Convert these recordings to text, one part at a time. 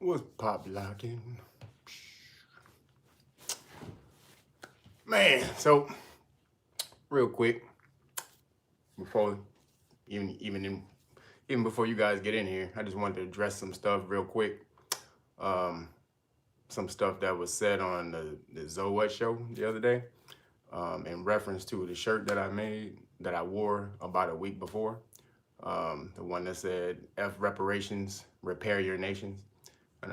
What's pop locking? Man, so real quick, before even before you guys get in here, I just wanted to address some stuff real quick. Some stuff that was said on the Zoe show the other day, in reference to the shirt that I wore about a week before. The one that said F reparations, repair your nations. And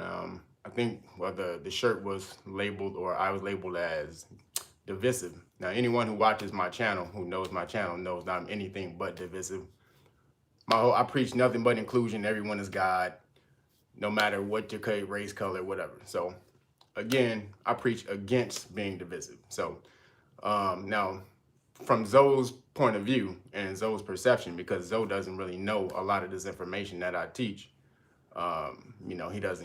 I think the shirt was labeled, or I was labeled as divisive. Now, anyone who watches my channel, who knows my channel, knows that I'm anything but divisive. I preach nothing but inclusion. Everyone is God, no matter what your race, color, whatever. So, again, I preach against being divisive. So, now, from Zoe's point of view and Zoe's perception, because Zoe doesn't really know a lot of this information that I teach.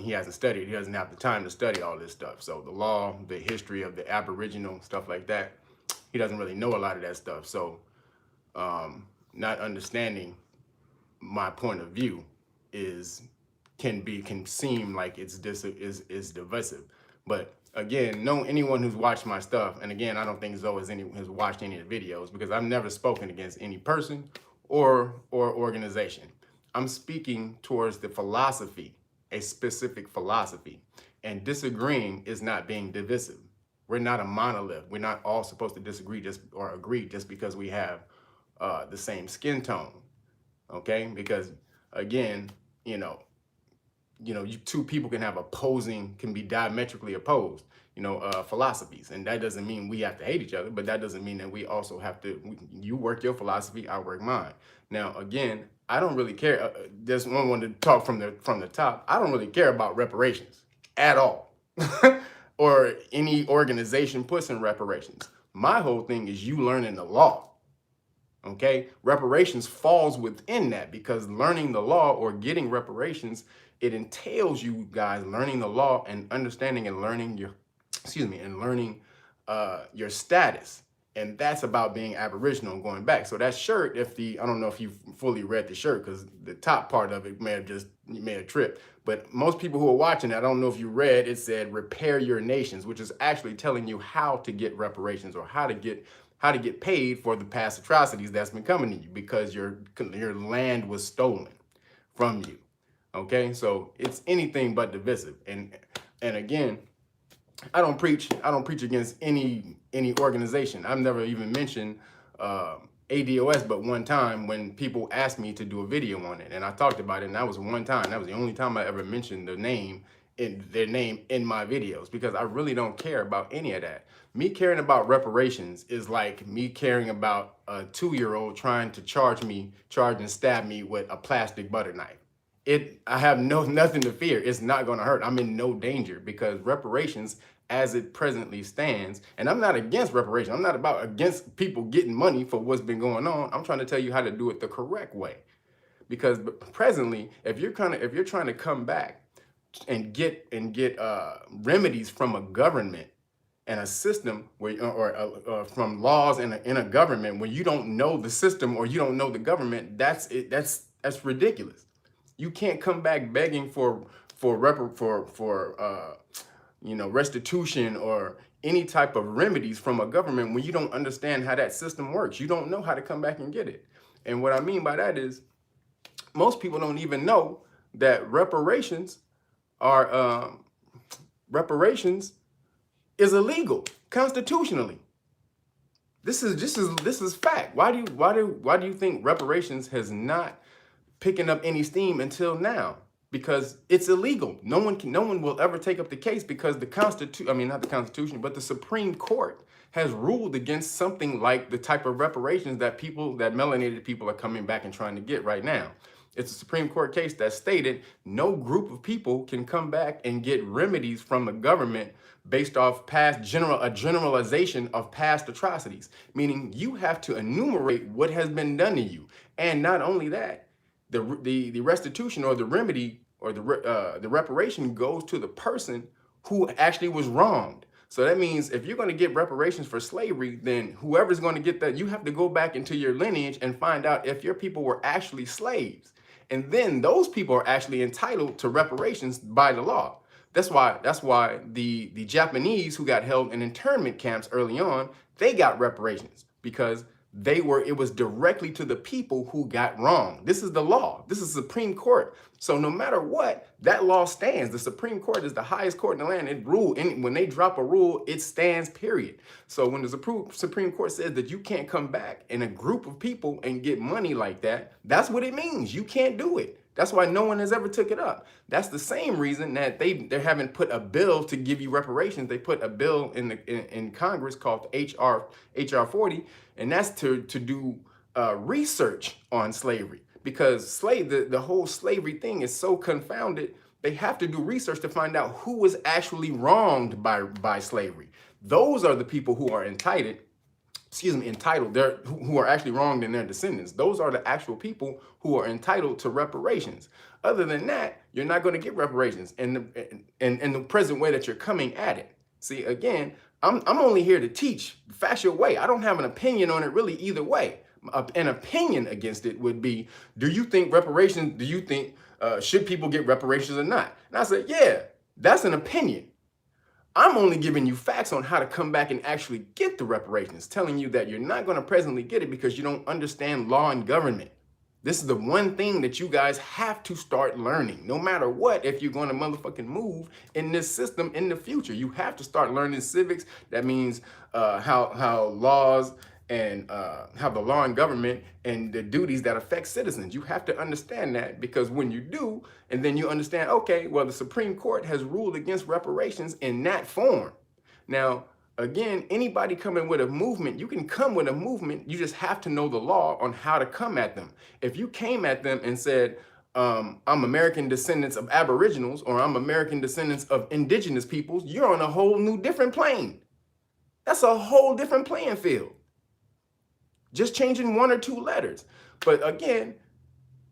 He hasn't studied, he doesn't have the time to study all this stuff. So the law, the history of the Aboriginal, stuff like that, he doesn't really know a lot of that stuff. So not understanding my point of view can seem like it's divisive. But again, anyone who's watched my stuff, and again, I don't think Zoe has watched any of the videos, because I've never spoken against any person or organization. I'm speaking towards the philosophy, a specific philosophy, and disagreeing is not being divisive. We're not a monolith. We're not all supposed to disagree or agree just because we have the same skin tone, okay? Because again, two people can be diametrically opposed, philosophies. And that doesn't mean we have to hate each other, but that doesn't mean that we also have to, you work your philosophy, I work mine. Now, again, I don't really care. Just one to talk from the top. I don't really care about reparations at all, or any organization puts in reparations. My whole thing is you learning the law. Okay, reparations falls within that, because learning the law or getting reparations, it entails you guys learning the law and understanding and learning your status. And that's about being Aboriginal and going back. So that shirt, I don't know if you fully read the shirt, because the top part of it may have tripped. But most people who are watching it, I don't know if you read, it said repair your nations, which is actually telling you how to get reparations, or how to get paid for the past atrocities that's been coming to you, because your land was stolen from you. Okay, so it's anything but divisive. And again, I don't preach against any organization. I've never even mentioned ADOS but one time, when people asked me to do a video on it, and I talked about it, and that was one time. That was the only time I ever mentioned their name in my videos, because I really don't care about any of that. Me caring about reparations is like me caring about a 2-year-old trying to charge and stab me with a plastic butter knife. I have nothing to fear. It's not going to hurt. I'm in no danger, because reparations, as it presently stands, and I'm not against reparations. I'm not against people getting money for what's been going on. I'm trying to tell you how to do it the correct way. Because presently, if you're trying to come back and get remedies from a government and a system or from laws in a government, when you don't know the system or you don't know the government, that's ridiculous. You can't come back begging for restitution or any type of remedies from a government when you don't understand how that system works. You don't know how to come back and get it. And what I mean by that is, most people don't even know that reparations is illegal constitutionally. This is fact. Why do you think reparations has not picking up any steam until now? Because it's illegal. No one will ever take up the case, because not the Constitution, but the Supreme Court has ruled against something like the type of reparations that melanated people are coming back and trying to get right now. It's a Supreme Court case that stated no group of people can come back and get remedies from the government based off a generalization of past atrocities, meaning you have to enumerate what has been done to you. And not only that, the restitution or the remedy or the reparation goes to the person who actually was wronged. So that means if you're going to get reparations for slavery, then whoever's going to get that, you have to go back into your lineage and find out if your people were actually slaves. And then those people are actually entitled to reparations by the law. That's why the Japanese who got held in internment camps early on, they got reparations because it was directly to the people who got wrong. This is the law. This is Supreme Court. So no matter what, that law stands. The Supreme Court is the highest court in the land. It rule, and when they drop a rule, it stands, period. So when the Supreme Court says that you can't come back in a group of people and get money like that, that's what it means. You can't do it. That's why no one has ever took it up. That's the same reason that they haven't put a bill to give you reparations. They put a bill in Congress called HR 40, and that's to do research on slavery, because the whole slavery thing is so confounded. They have to do research to find out who was actually wronged by slavery. Those are the people who are entitled, who are actually wronged in their descendants. Those are the actual people who are entitled to reparations. Other than that, you're not going to get reparations in the present way that you're coming at it. See, again, I'm only here to teach factual way. I don't have an opinion on it really either way. An opinion against it would be, do you think should people get reparations or not? And I said, yeah, that's an opinion. I'm only giving you facts on how to come back and actually get the reparations, telling you that you're not going to presently get it because you don't understand law and government. This is the one thing that you guys have to start learning. No matter what, if you're going to motherfucking move in this system in the future, you have to start learning civics. That means how laws and how the law and government and the duties that affect citizens. You have to understand that, because when you do, and then you understand, okay, well, the Supreme Court has ruled against reparations in that form. Now, again, anybody coming with a movement, you can come with a movement. You just have to know the law on how to come at them. If you came at them and said, I'm American descendants of Aboriginals, or I'm American descendants of indigenous peoples, you're on a whole new different plane. That's a whole different playing field. Just changing one or two letters. But again,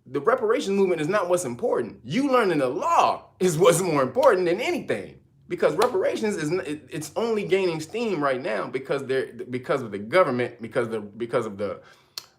the reparations movement is not what's important. You learning the law is what's more important than anything. Because reparations it's only gaining steam right now because of the government, because of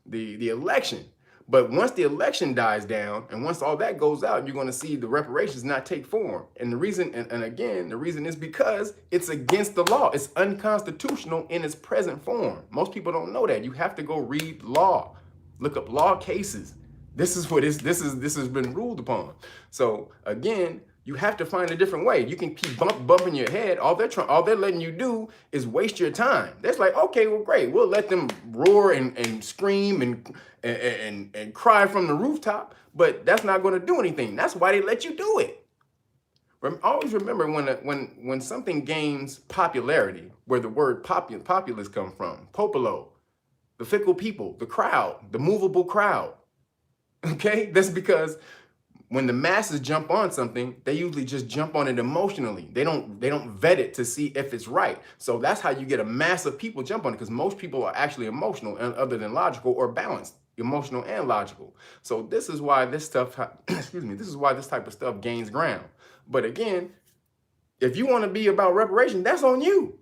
the election. But once the election dies down and once all that goes out, you're going to see the reparations not take form. And the reason, and again, the reason is because it's against the law. It's unconstitutional in its present form. Most people don't know that. You have to go read law, look up law cases. This has been ruled upon. So again, you have to find a different way. You can keep bumping your head. All they're letting you do is waste your time. That's like, okay, well, great. We'll let them roar and scream and cry from the rooftop, but that's not going to do anything. That's why they let you do it. Always remember when something gains popularity, where the word populace come from, popolo, the fickle people, the crowd, the movable crowd. Okay, that's because when the masses jump on something, they usually just jump on it emotionally. They don't vet it to see if it's right. So that's how you get a mass of people jump on it, because most people are actually emotional and other than logical, or balanced, emotional and logical. So this is why this stuff, this is why this type of stuff gains ground. But again, if you want to be about reparation, that's on you.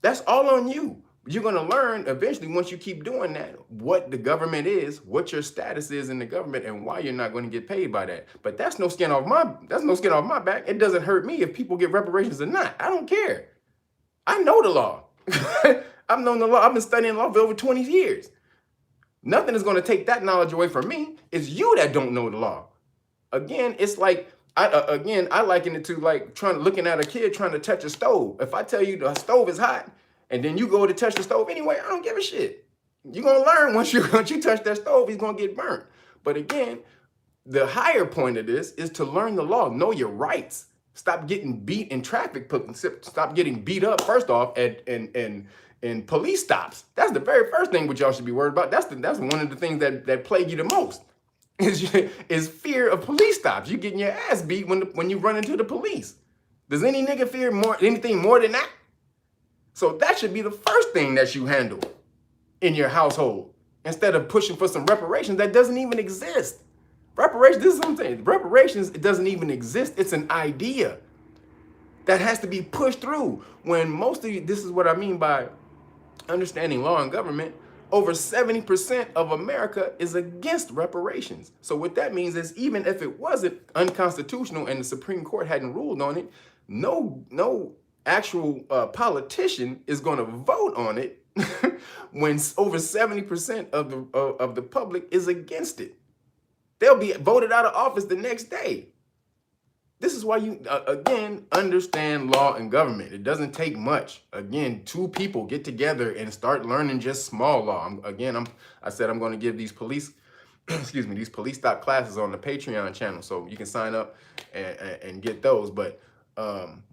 That's all on you. You're going to learn eventually, once you keep doing that, what the government is, what your status is in the government, and why you're not going to get paid by that. But that's no skin off my back. It doesn't hurt me if people get reparations or not. I don't care. I know the law. I've known the law. I've been studying law for over 20 years. Nothing is going to take that knowledge away from me. It's you that don't know the law. Again, it's like, I liken it to like looking at a kid trying to touch a stove. If I tell you the stove is hot, and then you go to touch the stove anyway, I don't give a shit. You're going to learn once you touch that stove, he's going to get burnt. But again, the higher point of this is to learn the law, know your rights. Stop getting beat in traffic, stop getting beat up, first off, in police stops. That's the very first thing which y'all should be worried about. That's one of the things that plague you the most, is fear of police stops. You getting your ass beat when you run into the police. Does any nigga fear anything more than that? So that should be the first thing that you handle in your household, instead of pushing for some reparations that doesn't even exist. Reparations, this is what I'm saying. Reparations, it doesn't even exist. It's an idea that has to be pushed through. When most of you, this is what I mean by understanding law and government. Over 70% of America is against reparations. So what that means is even if it wasn't unconstitutional and the Supreme Court hadn't ruled on it, no actual politician is going to vote on it when over 70% of the public is against it. They'll be voted out of office the next day. This is why you, again, understand law and government. It doesn't take much. Again, two people get together and start learning just small law. I said I'm going to give these police, excuse me, these police stock classes on the Patreon channel. So you can sign up and get those. But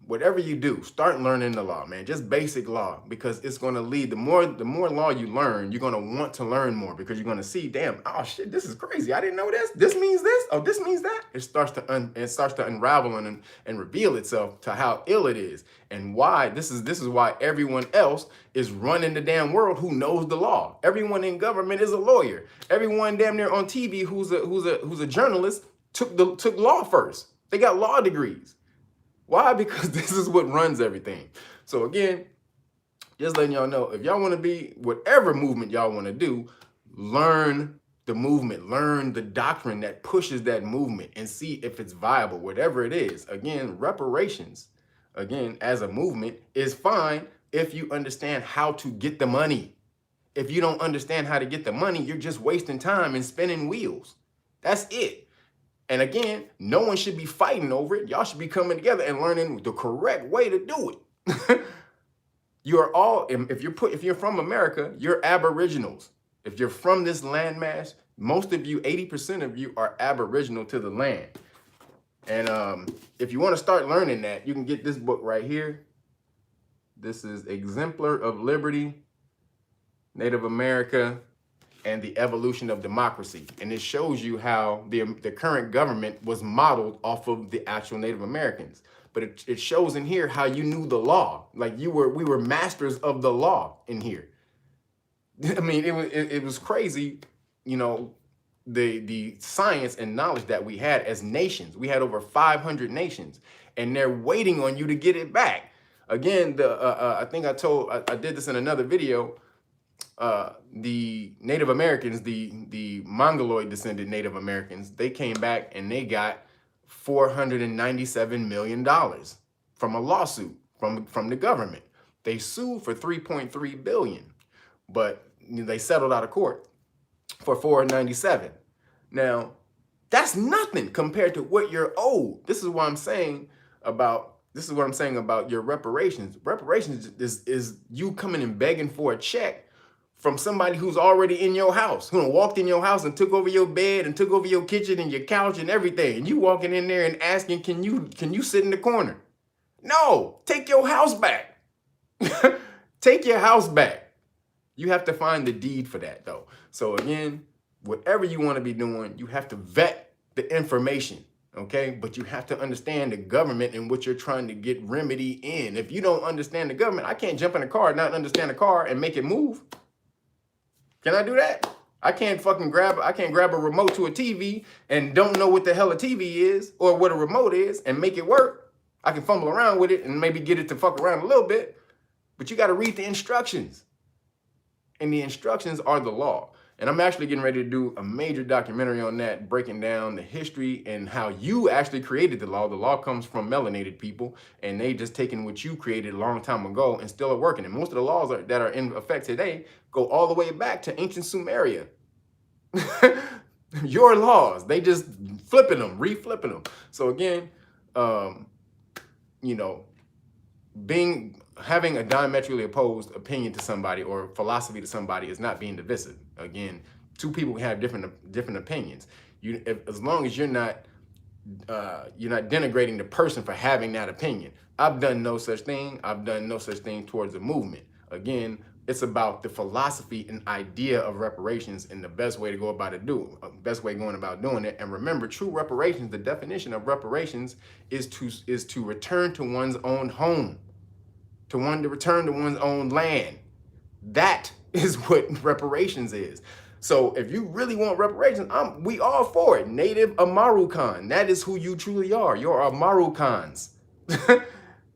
whatever you do, start learning the law, man. Just basic law, because it's going to lead, the more law you learn, you're going to want to learn more, because you're going to see, damn, oh shit, this is crazy. I didn't know this. This means this. Oh, this means that. It starts to unravel and reveal itself to how ill it is, and why this is why everyone else is running the damn world who knows the law. Everyone in government is a lawyer. Everyone damn near on TV who's a journalist took law first. They got law degrees. Why? Because this is what runs everything. So again, just letting y'all know, if y'all want to be whatever movement y'all want to do, learn the movement, learn the doctrine that pushes that movement, and see if it's viable, whatever it is. Again, reparations, again, as a movement is fine if you understand how to get the money. If you don't understand how to get the money, you're just wasting time and spinning wheels. That's it. And again, no one should be fighting over it. Y'all should be coming together and learning the correct way to do it. You're all, if you're from America, you're aboriginals. If you're from this landmass, most of you, 80% of you, are aboriginal to the land. And if you want to start learning that, you can get this book right here. This is Exemplar of Liberty, Native America, and the Evolution of Democracy. And it shows you how the current government was modeled off of the actual Native Americans. But it shows in here how you knew the law. Like we were masters of the law in here. I mean, it was crazy, you know, the science and knowledge that we had as nations. We had over 500 nations, and they're waiting on you to get it back. Again, I think I did this in another video. The Native Americans, the Mongoloid descended Native Americans, they came back and they got $497 million from a lawsuit from the government. They sued for $3.3 billion, but they settled out of court for $497. Now, that's nothing compared to what you're owed. This is what I'm saying about your reparations. Reparations is you coming and begging for a check from somebody who's already in your house, who walked in your house and took over your bed and took over your kitchen and your couch and everything. And you walking in there and asking, can you sit in the corner? No, take your house back. Take your house back. You have to find the deed for that though. So again, whatever you want to be doing, you have to vet the information, okay? But you have to understand the government and what you're trying to get remedy in. If you don't understand the government, I can't jump in a car, not understand a car and make it move. Can I do that? I can't grab a remote to a TV and don't know what the hell a TV is or what a remote is and make it work. I can fumble around with it and maybe get it to fuck around a little bit, but you got to read the instructions. And the instructions are the law. And I'm actually getting ready to do a major documentary on that, breaking down the history and how you actually created the law. The law comes from melanated people, and they just taken what you created a long time ago and still are working. And most of the laws that are in effect today go all the way back to ancient Sumeria. Your laws, they just flipping them, reflipping them. So again, you know, having a diametrically opposed opinion to somebody or philosophy to somebody is not being divisive. Again, two people can have different opinions. As long as you're not denigrating the person for having that opinion. I've done no such thing. I've done no such thing towards a movement. Again, it's about the philosophy and idea of reparations and the best way to go about going about doing it. And remember, true reparations, the definition of reparations is to return to one's own home. To return to one's own land. That is what reparations is. So if you really want reparations, we all for it. Native Amarukan, that is who you truly are. You're Amarukans.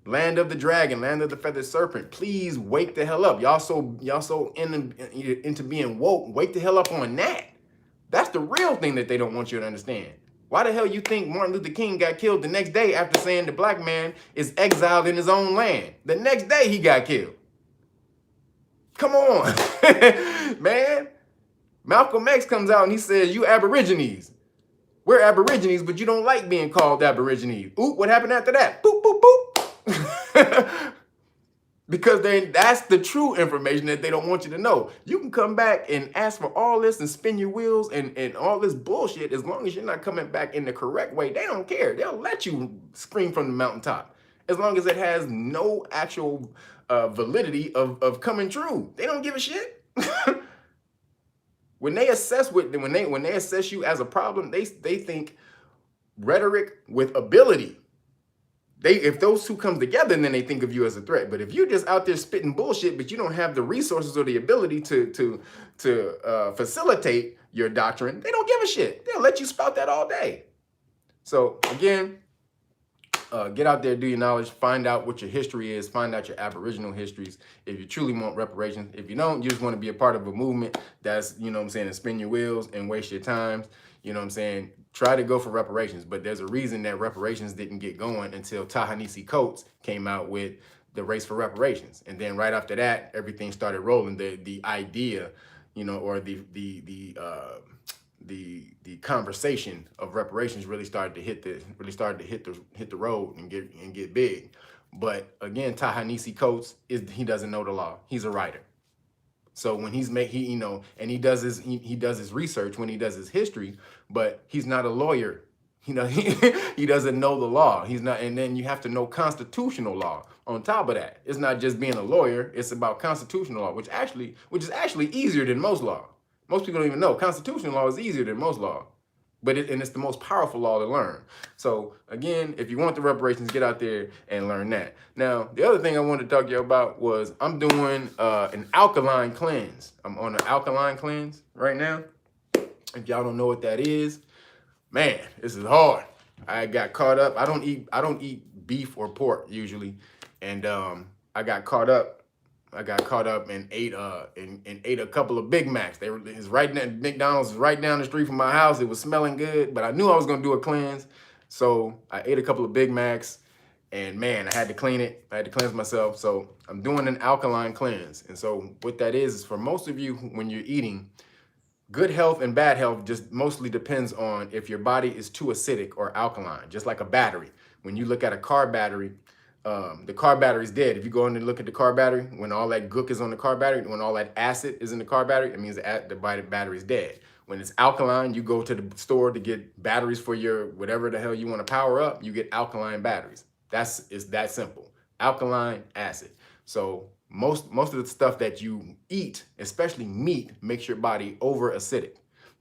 Land of the dragon, land of the feathered serpent, please wake the hell up. Y'all so into being woke. Wake the hell up on that. That's the real thing that they don't want you to understand. Why the hell you think Martin Luther King got killed the next day after saying the black man is exiled in his own land? The next day he got killed. Come on, man. Malcolm X comes out and he says, you Aborigines. We're Aborigines, but you don't like being called Aborigines. Oop, what happened after that? Boop, boop, boop. Because that's the true information that they don't want you to know. You can come back and ask for all this and spin your wheels and all this bullshit. As long as you're not coming back in the correct way, they don't care. They'll let you scream from the mountaintop. As long as it has no actual validity of coming true. They don't give a shit. When they assess when they assess you as a problem, they think rhetoric with ability. If those two come together, then they think of you as a threat. But if you're just out there spitting bullshit, but you don't have the resources or the ability to facilitate your doctrine, they don't give a shit. They'll let you spout that all day. So again, get out there, do your knowledge, find out what your history is, find out your Aboriginal histories. If you truly want reparations, if you don't, you just want to be a part of a movement that's, you know what I'm saying, and spin your wheels and waste your time, you know what I'm saying, try to go for reparations. But there's a reason that reparations didn't get going until Ta-Nehisi Coates came out with the race for reparations. And then right after that, everything started rolling. The idea, you know, or the conversation of reparations really started to hit the road and get big. But again, Ta-Nehisi Coates he doesn't know the law. He's a writer. So when he does his research when he does his history, but he's not a lawyer. You know, he doesn't know the law. He's not, and then you have to know constitutional law on top of that. It's not just being a lawyer, it's about constitutional law, which is actually easier than most law. Most people don't even know constitutional law is easier than most law, but it's the most powerful law to learn. So again, if you want the reparations, get out there and learn that. Now, the other thing I wanted to talk to you about was I'm doing an alkaline cleanse. I'm on an alkaline cleanse right now. If y'all don't know what that is, man, this is hard. I got caught up. I don't eat beef or pork usually, and I got caught up and ate a couple of Big Macs. McDonald's is right down the street from my house. It was smelling good, but I knew I was gonna do a cleanse. So I ate a couple of Big Macs, and man, I had to clean it. I had to cleanse myself. So I'm doing an alkaline cleanse. And so what that is for most of you, when you're eating, good health and bad health just mostly depends on if your body is too acidic or alkaline, just like a battery. When you look at a car battery, the car battery is dead. If you go in and look at the car battery, when all that gook is on the car battery, when all that acid is in the car battery, it means the battery is dead. When it's alkaline, you go to the store to get batteries for your whatever the hell you want to power up, you get alkaline batteries. It's that simple. Alkaline, acid. So most of the stuff that you eat, especially meat, makes your body over acidic.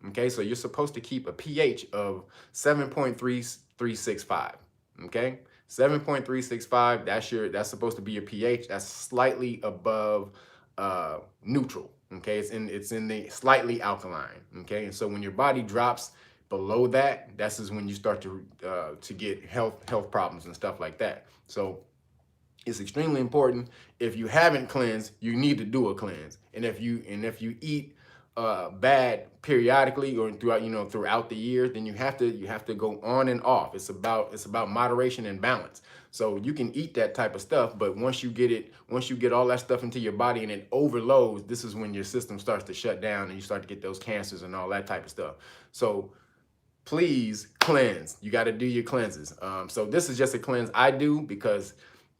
Okay, so you're supposed to keep a pH of 7.365. Okay, 7.365. That's supposed to be your pH. That's slightly above neutral. Okay, it's in the slightly alkaline. Okay, and so when your body drops below that, that's when you start to get health problems and stuff like that. So it's extremely important. If you haven't cleansed, you need to do a cleanse. And if you eat bad periodically or throughout the year, then you have to go on and off. It's about moderation and balance. So you can eat that type of stuff, but once you get all that stuff into your body and it overloads, this is when your system starts to shut down and you start to get those cancers and all that type of stuff. So please cleanse. You got to do your cleanses. So this is just a cleanse I do because,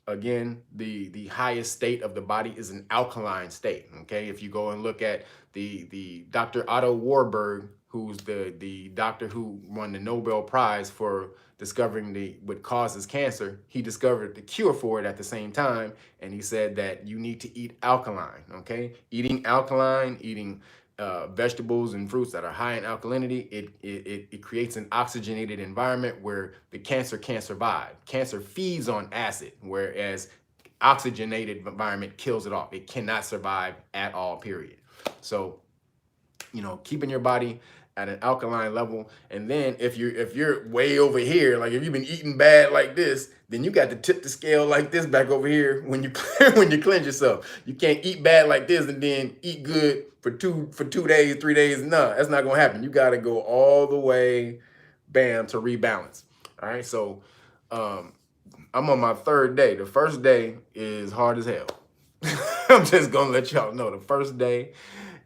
again, the highest state of the body is an alkaline state. Okay, if you go and look at the Dr. Otto Warburg, who's the doctor who won the Nobel Prize for discovering what causes cancer, he discovered the cure for it at the same time, and he said that you need to eat alkaline. Okay, eating alkaline, eating vegetables and fruits that are high in alkalinity, it creates an oxygenated environment where the cancer can't survive. Cancer feeds on acid, whereas oxygenated environment kills it off. It cannot survive at all, period. So keeping your body at an alkaline level. And then if you're way over here, like if you've been eating bad like this, then you got to tip the scale like this back over here when you when you cleanse yourself. You can't eat bad like this and then eat good for 2 days, 3 days. No, that's not gonna happen. You got to go all the way, bam, to rebalance. All right, so I'm on my 3rd day. The first day is hard as hell. I'm just gonna let y'all know the first day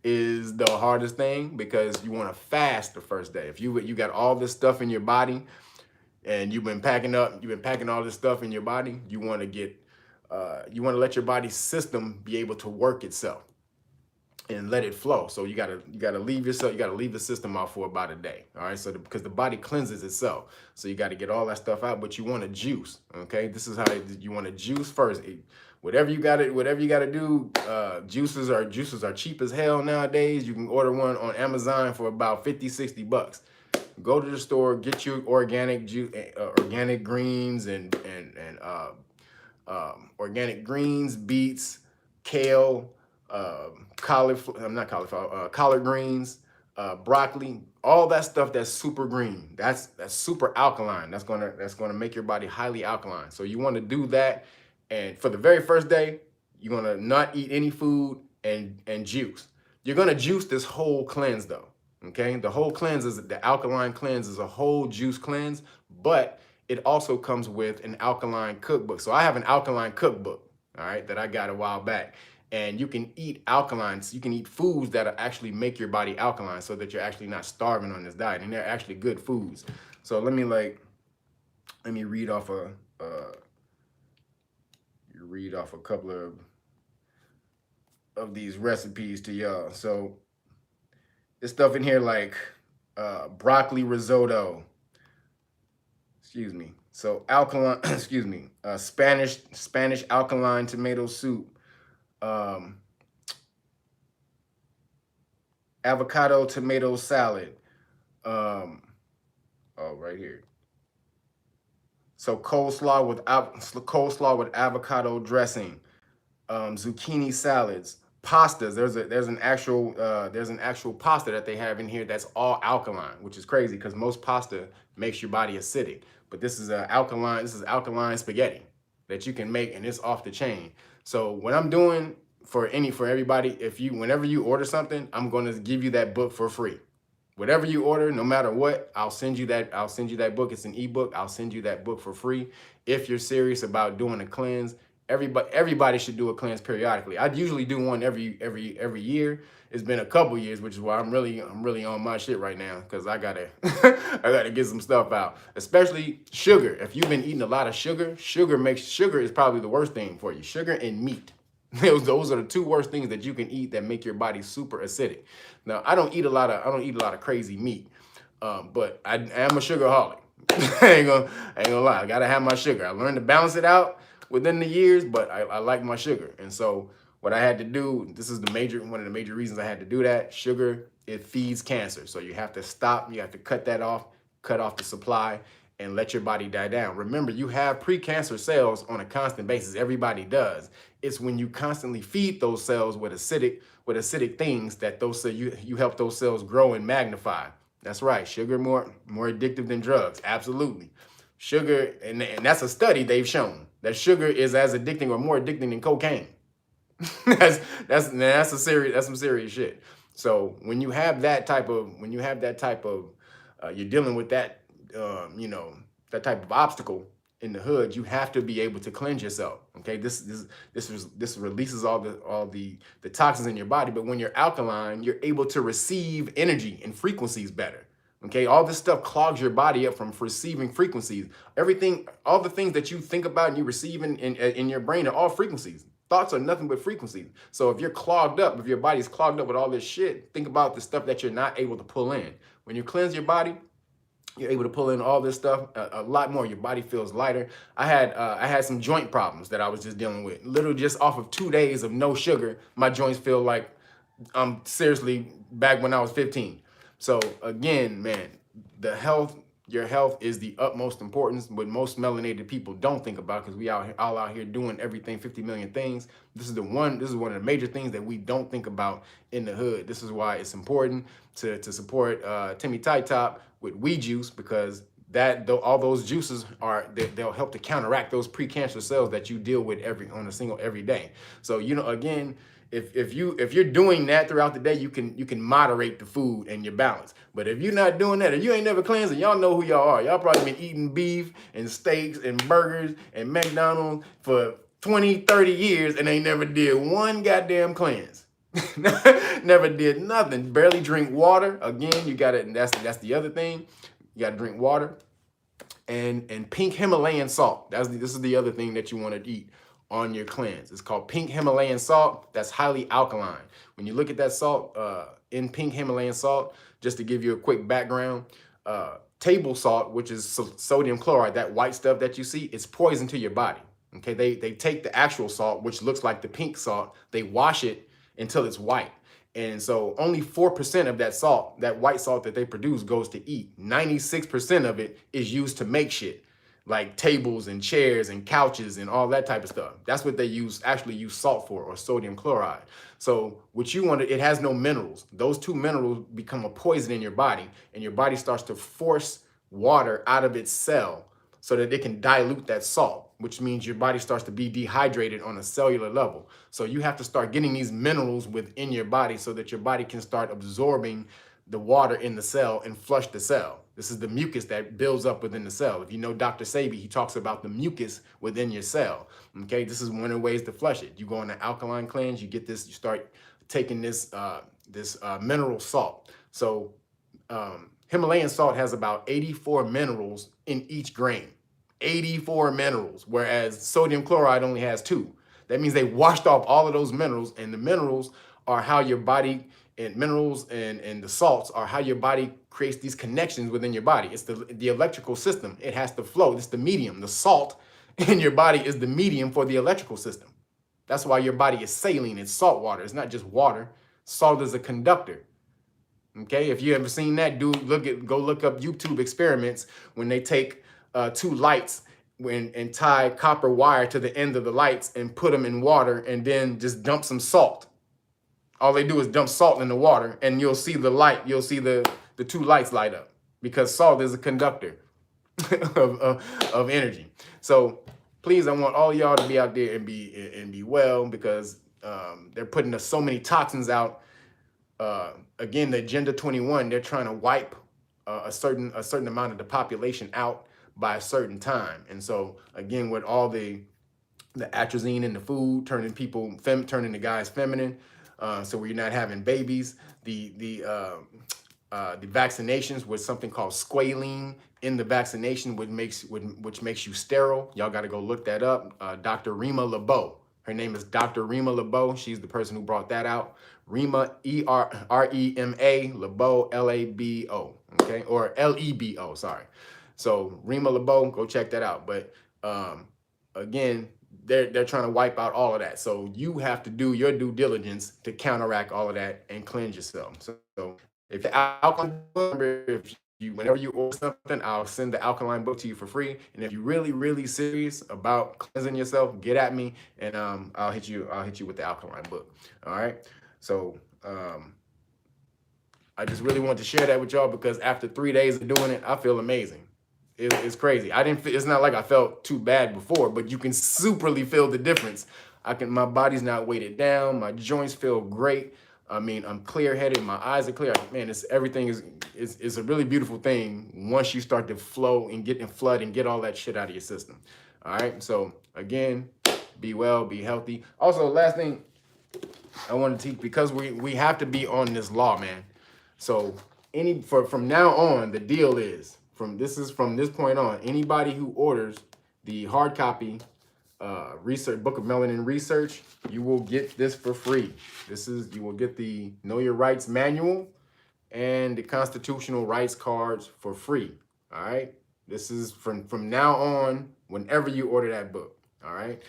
is the hardest thing because you want to fast the first day. If you got all this stuff in your body and you've been packing all this stuff in your body, you want to let your body's system be able to work itself and let it flow. So you gotta leave the system out for about a day. All right. So because the body cleanses itself. So you got to get all that stuff out, but you want to juice. Okay. This is how you want to juice first. Whatever you gotta do, juices are cheap as hell nowadays. You can order one on Amazon for about $50-$60. Go to the store, get you organic greens and organic greens, beets, kale, collard greens, broccoli, all that stuff that's super green. That's super alkaline. That's gonna make your body highly alkaline. So you want to do that. And for the very first day, you're gonna not eat any food and juice. You're gonna juice this whole cleanse though. Okay, the whole cleanse the alkaline cleanse is a whole juice cleanse, but it also comes with an alkaline cookbook. So I have an alkaline cookbook, all right, that I got a while back. And you can eat alkalines. You can eat foods that actually make your body alkaline so that you're actually not starving on this diet. And they're actually good foods. So let me read off a couple of these recipes to y'all. So there's stuff in here like broccoli risotto. So alkaline, Spanish alkaline tomato soup. Avocado tomato salad. Right here. So coleslaw with avocado dressing. Zucchini salads. Pastas. There's an actual pasta that they have in here that's all alkaline, which is crazy because most pasta makes your body acidic. But this is alkaline spaghetti that you can make, and it's off the chain. So what I'm doing for everybody, whenever you order something, I'm going to give you that book for free. Whatever you order, no matter what, I'll send you that book. It's an ebook. I'll send you that book for free. If you're serious about doing a cleanse, everybody should do a cleanse periodically. I usually do one every year. It's been a couple years, which is why I'm really on my shit right now because I gotta get some stuff out. Especially sugar. If you've been eating a lot of sugar is probably the worst thing for you. Sugar and meat. Those are the 2 worst things that you can eat that make your body super acidic. Now I don't eat a lot of crazy meat, but I am a sugarholic. I ain't gonna lie. I gotta have my sugar. I learned to balance it out within the years, but I like my sugar. And so what I had to do, this is one of the major reasons I had to do that. Sugar, it feeds cancer. So you have to stop, you have to cut off the supply and let your body die down. Remember, you have pre-cancer cells on a constant basis. Everybody does. It's when you constantly feed those cells with acidic things that you help those cells grow and magnify. That's right. Sugar more addictive than drugs. Absolutely. Sugar, and that's a study they've shown that sugar is as addicting or more addicting than cocaine. that's some serious shit. So when you have that type of you're dealing with that that type of obstacle in the hood, you have to be able to cleanse yourself. Okay, this releases all the toxins in your body. But when you're alkaline, you're able to receive energy and frequencies better. Okay, all this stuff clogs your body up from receiving frequencies. All the things that you think about and you receive in your brain are all frequencies. Thoughts are nothing but frequencies. So if your body's clogged up with all this shit, think about the stuff that you're not able to pull in. When you cleanse your body, you're able to pull in all this stuff a lot more. Your body feels lighter. I had some joint problems that I was just dealing with. Literally just off of 2 days of no sugar, my joints feel like I'm seriously back when I was 15. So again, man, the health Your health is the utmost importance, but most melanated people don't think about, because we all out here doing everything, 50 million things. This is one of the major things that we don't think about in the hood. This is why it's important to support Timmy Tight Top with weed juice, because all those juices they'll help to counteract those precancer cells that you deal with every day. So, again, if you're doing that throughout the day, you can moderate the food and your balance. But if you're not doing that, if you ain't never cleansed, and y'all know who y'all are, y'all probably been eating beef and steaks and burgers and McDonald's for 20, 30 years and ain't never did one goddamn cleanse. Never did nothing. Barely drink water. Again, you got it. And that's the other thing. You got to drink water and pink Himalayan salt. This is the other thing that you want to eat on your cleanse. It's called pink Himalayan salt. That's highly alkaline. When you look at that salt, in pink Himalayan salt, just to give you a quick background, table salt, which is sodium chloride, that white stuff that you see, it's poison to your body. Okay, they take the actual salt, which looks like the pink salt, they wash it until it's white. And so only 4% of that salt, that white salt that they produce, goes to eat. 96% of it is used to make shit, like tables and chairs and couches and all that type of stuff. That's what they actually use salt for, or sodium chloride. So what you want it has no minerals. Those two minerals become a poison in your body, and your body starts to force water out of its cell so that it can dilute that salt, which means your body starts to be dehydrated on a cellular level. So you have to start getting these minerals within your body so that your body can start absorbing the water in the cell and flush the cell. This is the mucus that builds up within the cell. If you know Dr. Sebi, he talks about the mucus within your cell. Okay, this is one of the ways to flush it. You go on an alkaline cleanse, you get this, you start taking this mineral salt. So Himalayan salt has about 84 minerals in each grain. 84 minerals, whereas sodium chloride only has 2. That means they washed off all of those minerals, and the minerals are how your body, and minerals and the salts are how your body creates these connections within your body. It's the electrical system. It has to flow. It's the medium. The salt in your body is the medium for the electrical system. That's why your body is saline. It's salt water. It's not just water. Salt is a conductor. Okay, if you ever seen that, go look up YouTube experiments when they take 2 lights and tie copper wire to the end of the lights and put them in water and then just dump some salt. All they do is dump salt in the water, and you'll see the light. You'll see the 2 lights light up, because salt is a conductor of energy. So please, I want all y'all to be out there and be well, because they're putting so many toxins out. Again, the Agenda 21, they're trying to wipe a certain amount of the population out by a certain time. And so again, with all the atrazine in the food, turning the guys feminine, so we're not having babies. The vaccinations with something called squalene in the vaccination, which makes you sterile. Y'all got to go look that up. Dr. Rima LeBeau. Her name is Dr. Rima LeBeau. She's the person who brought that out. Rima, E-R-E-M-A, LeBeau, L-A-B-O, okay? Or L-E-B-O, sorry. So Rima LeBeau, go check that out. But again, they're trying to wipe out all of that. So you have to do your due diligence to counteract all of that and cleanse yourself. So if the alkaline book, whenever you order something, I'll send the alkaline book to you for free. And if you're really, really serious about cleansing yourself, get at me, and I'll hit you with the alkaline book. All right. So I just really want to share that with y'all, because after 3 days of doing it, I feel amazing. It's crazy. It's not like I felt too bad before, but you can superly feel the difference. My body's not weighted down. My joints feel great. I mean, I'm clear-headed. My eyes are clear. Man, everything is a really beautiful thing once you start to flow and flood and get all that shit out of your system. All right. So again, be well, be healthy. Also, last thing I want to teach, because we have to be on this law, man. So from now on, the deal is, from this point on, anybody who orders the hard copy Book of Melanin Research, you will get this for free. You will get the Know Your Rights manual and the constitutional rights cards for free. All right. This is from now on, whenever you order that book. All right.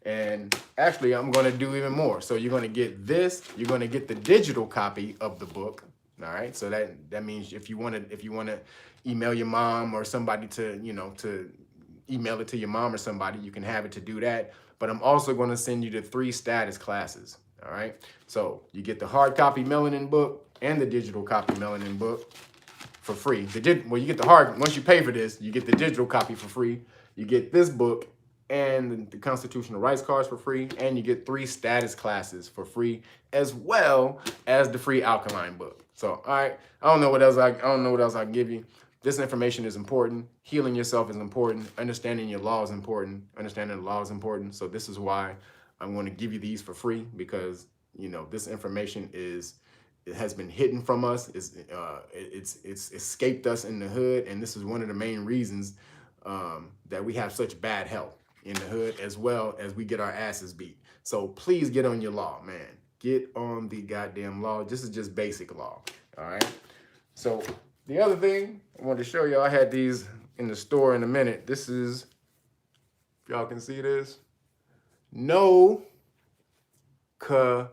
And actually, I'm going to do even more. So you're going to get this. You're going to get the digital copy of the book. All right, so that means if you want to email your mom or somebody to to email it to your mom or somebody, you can have it to do that. But I'm also going to send you the 3 status classes. All right, so you get the hard copy melanin book and the digital copy melanin book for free. Well, you get the hard, once you pay for this, you get the digital copy for free. You get this book and the constitutional rights cards for free, and you get 3 status classes for free, as well as the free alkaline book. So, all right, I don't know what else I can give you. This information is important. Healing yourself is important. Understanding your law is important. Understanding the law is important. So this is why I'm going to give you these for free, because this information it has been hidden from us. It's escaped us in the hood, and this is one of the main reasons that we have such bad health in the hood, as well as we get our asses beat. So please get on your law, man. Get on the goddamn law. This is just basic law. All right. So the other thing I wanted to show y'all, I had these in the store in a minute. This is, if y'all can see this, no habituation.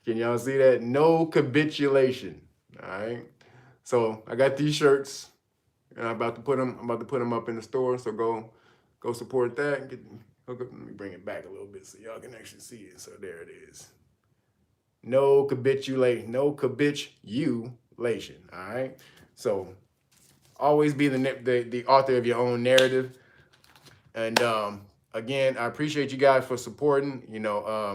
Can y'all see that? No habituation. All right. So I got these shirts, and I'm about to put them up in the store. So go support that. Let me bring it back a little bit so y'all can actually see it. So there it is. No habituation. No habituation. All right. So always be the author of your own narrative. And again, I appreciate you guys for supporting.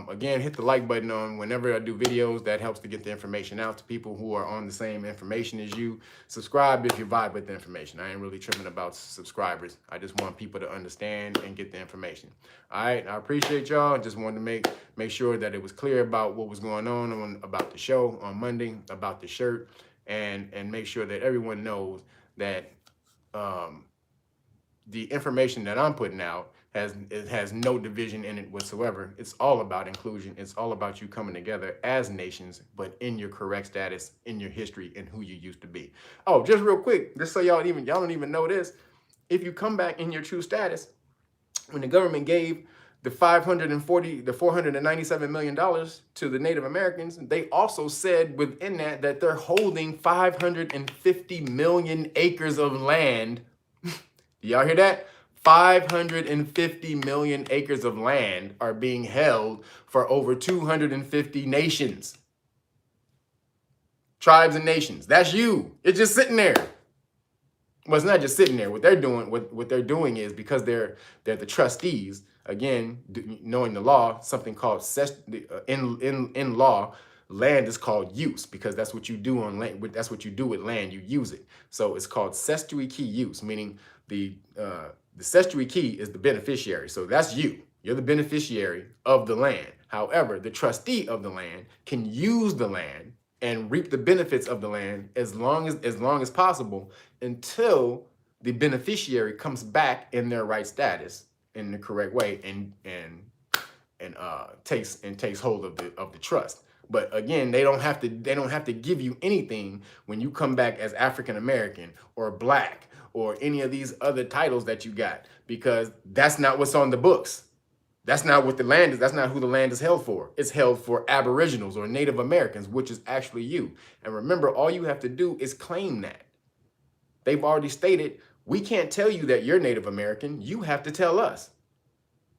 Again, hit the like button on whenever I do videos. That helps to get the information out to people who are on the same information as you. Subscribe if you vibe with the information. I ain't really tripping about subscribers. I just want people to understand and get the information. All right, I appreciate y'all. Just wanted to make sure that it was clear about what was going on about the show on Monday, about the shirt, and make sure that everyone knows that the information that I'm putting out has no division in it whatsoever. It's all about inclusion. It's all about you coming together as nations, but in your correct status, in your history, and who you used to be. Oh, just real quick, just so y'all don't even know this. If you come back in your true status, when the government gave the $497 million to the Native Americans, they also said within that they're holding 550 million acres of land. Y'all hear that? 550 million acres of land are being held for over 250 nations. Tribes and nations. That's you. It's just sitting there. Well, it's not just sitting there. What they're doing is, because they're the trustees, again, knowing the law, something called in law, land is called use, because that's what you do on land. That's what you do with land. You use it. So it's called cestuary key use, meaning the cestuary key is the beneficiary. So that's you. You're the beneficiary of the land. However, the trustee of the land can use the land and reap the benefits of the land as long as possible, until the beneficiary comes back in their right status in the correct way and takes hold of the trust. But again, they don't have to give you anything when you come back as African American or Black or any of these other titles that you got, because that's not what's on the books. That's not what the land is. That's not who the land is held for. It's held for Aboriginals or Native Americans, which is actually you. And remember, all you have to do is claim that. They've already stated, we can't tell you that you're Native American. You have to tell us.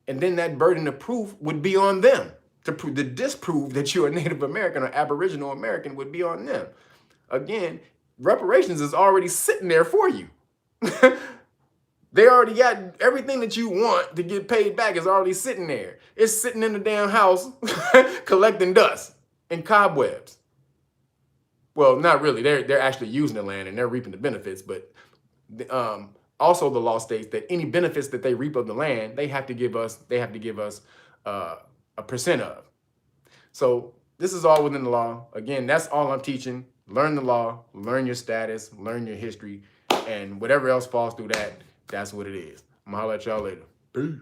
And then that burden of proof would be on them. To disprove that you're a Native American or Aboriginal American would be on them. Again, reparations is already sitting there for you. They already got everything that you want to get paid back is already sitting there. It's sitting in the damn house collecting dust and cobwebs. Well, not really. They're actually using the land and they're reaping the benefits. But also the law states that any benefits that they reap of the land, they have to give us a percent of. So this is all within the law. Again, that's all I'm teaching. Learn the law, learn your status, learn your history, and whatever else falls through that, that's what it is. I'm gonna holler at y'all later. Peace.